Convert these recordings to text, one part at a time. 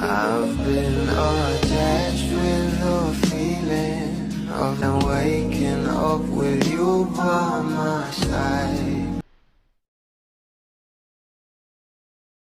I've been attached with the feeling of waking up with you by my side.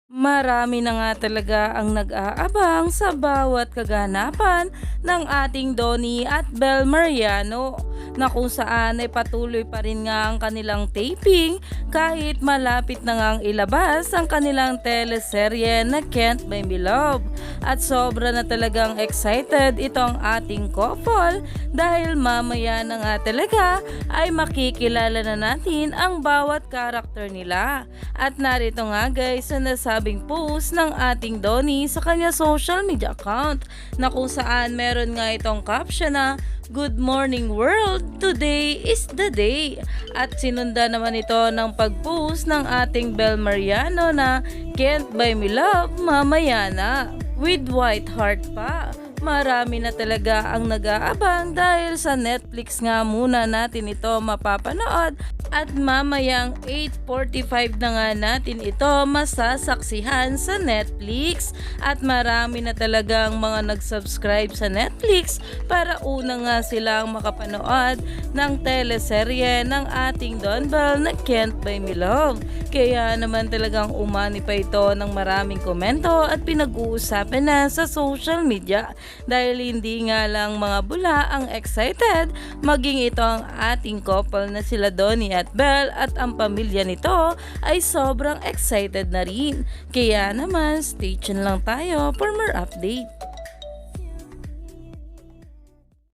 Marami na nga talaga ang nag-aabang sa bawat kaganapan ng ating Donnie at Bel Mariano na kung saan ay patuloy pa rin nga ang kanilang taping kahit malapit na ngang ilabas ang kanilang teleserye na Can't Buy Me Love. At sobra na talagang excited itong ating couple dahil mamaya na nga talaga ay makikilala na natin ang bawat karakter nila. At narito nga guys sa nasabing post ng ating Donnie sa kanya social media account na kung saan meron nga itong caption na "Good morning world, today is the day." At sinunda naman ito ng pag-post ng ating Bel Mariano na "Can't Buy Me Love, mamaya na." With white heart pa. Marami na talaga ang nag-aabang dahil sa Netflix nga muna natin ito mapapanood at mamayang 8:45 na nga natin ito masasaksihan sa Netflix at marami na talagang mga nag-subscribe sa Netflix para una nga silang makapanood ng teleserye ng ating Don Bell na Can't Buy Me Love. Kaya naman talagang umani pa ito ng maraming komento at pinag-uusapan na sa social media dahil hindi nga lang mga bula ang excited, maging ito ang ating couple na sila Donnie at Belle at ang pamilya nito ay sobrang excited na rin. Kaya naman stay tuned lang tayo for more update.